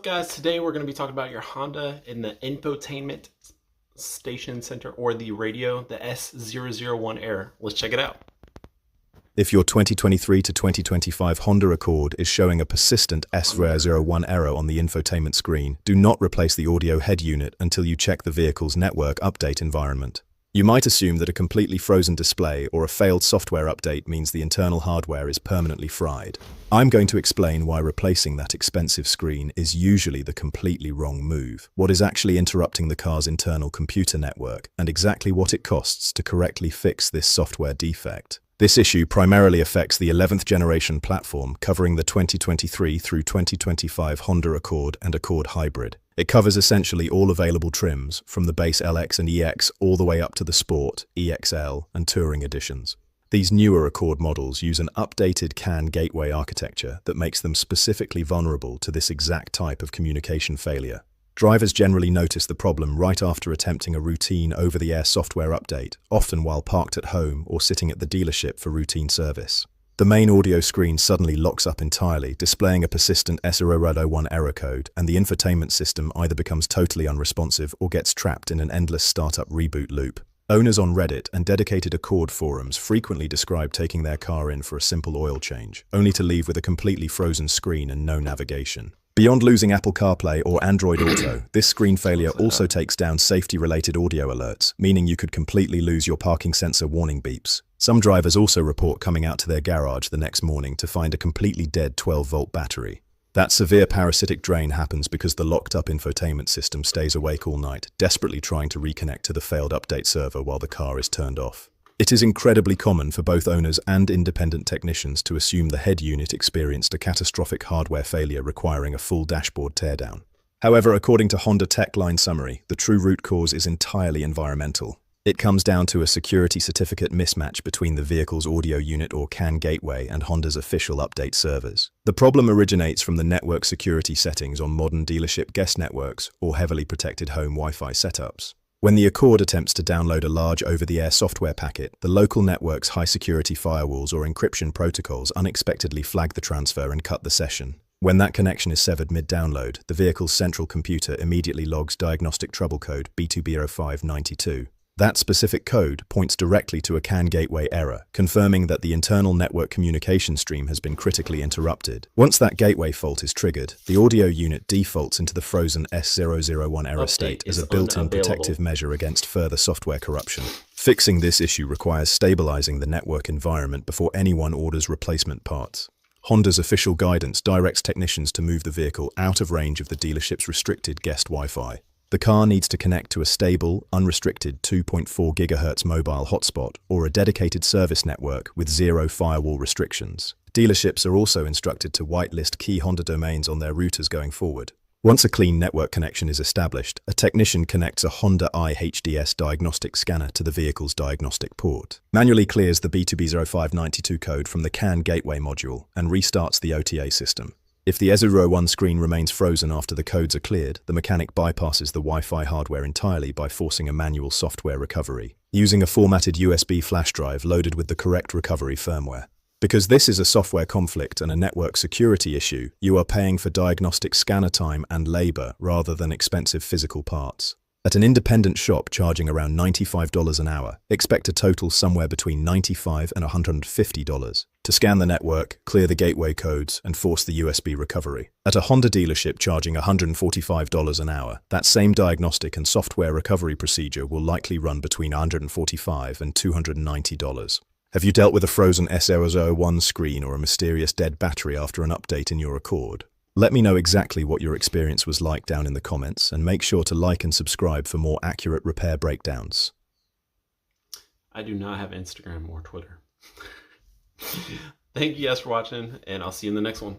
up, guys? Today we're going to be talking about your Honda in the Infotainment Station Center, or the radio, the S001 error. Let's check it out. If your 2023 to 2025 Honda Accord is showing a persistent S001 error on the infotainment screen, do not replace the audio head unit until you check the vehicle's network update environment. You might assume that a completely frozen display or a failed software update means the internal hardware is permanently fried. I'm going to explain why replacing that expensive screen is usually the completely wrong move, what is actually interrupting the car's internal computer network, and exactly what it costs to correctly fix this software defect. This issue primarily affects the 11th generation platform, covering the 2023 through 2025 Honda Accord and Accord Hybrid. It covers essentially all available trims, from the base LX and EX all the way up to the Sport, EXL, and Touring editions. These newer Accord models use an updated CAN gateway architecture that makes them specifically vulnerable to this exact type of communication failure. Drivers generally notice the problem right after attempting a routine over-the-air software update, often while parked at home or sitting at the dealership for routine service. The main audio screen suddenly locks up entirely, displaying a persistent S001 error code, and the infotainment system either becomes totally unresponsive or gets trapped in an endless startup reboot loop. Owners on Reddit and dedicated Accord forums frequently describe taking their car in for a simple oil change, only to leave with a completely frozen screen and no navigation. Beyond losing Apple CarPlay or Android Auto, this screen failure also takes down safety-related audio alerts, meaning you could completely lose your parking sensor warning beeps. Some drivers also report coming out to their garage the next morning to find a completely dead 12-volt battery. That severe parasitic drain happens because the locked-up infotainment system stays awake all night, desperately trying to reconnect to the failed update server while the car is turned off. It is incredibly common for both owners and independent technicians to assume the head unit experienced a catastrophic hardware failure requiring a full dashboard teardown. However, according to Honda Tech Line Summary, the true root cause is entirely environmental. It comes down to a security certificate mismatch between the vehicle's audio unit or CAN gateway and Honda's official update servers. The problem originates from the network security settings on modern dealership guest networks or heavily protected home Wi-Fi setups. When the Accord attempts to download a large over-the-air software packet, the local network's high-security firewalls or encryption protocols unexpectedly flag the transfer and cut the session. When that connection is severed mid-download, the vehicle's central computer immediately logs diagnostic trouble code B2B0592. That specific code points directly to a CAN gateway error, confirming that the internal network communication stream has been critically interrupted. Once that gateway fault is triggered, the audio unit defaults into the frozen S001 error state as a built-in protective measure against further software corruption. Fixing this issue requires stabilizing the network environment before anyone orders replacement parts. Honda's official guidance directs technicians to move the vehicle out of range of the dealership's restricted guest Wi-Fi. The car needs to connect to a stable, unrestricted 2.4 GHz mobile hotspot or a dedicated service network with zero firewall restrictions. Dealerships are also instructed to whitelist key Honda domains on their routers going forward. Once a clean network connection is established, a technician connects a Honda iHDS diagnostic scanner to the vehicle's diagnostic port, manually clears the B2B0592 code from the CAN gateway module, and restarts the OTA system. If the S001 screen remains frozen after the codes are cleared, the mechanic bypasses the Wi-Fi hardware entirely by forcing a manual software recovery, using a formatted USB flash drive loaded with the correct recovery firmware. Because this is a software conflict and a network security issue, you are paying for diagnostic scanner time and labor rather than expensive physical parts. At an independent shop charging around $95 an hour, expect a total somewhere between $95 and $150 to scan the network, clear the gateway codes, and force the USB recovery. At a Honda dealership charging $145 an hour, that same diagnostic and software recovery procedure will likely run between $145 and $290. Have you dealt with a frozen S001 screen or a mysterious dead battery after an update in your Accord? Let me know exactly what your experience was like down in the comments, and make sure to like and subscribe for more accurate repair breakdowns. I do not have Instagram or Twitter. Thank you guys for watching, and I'll see you in the next one.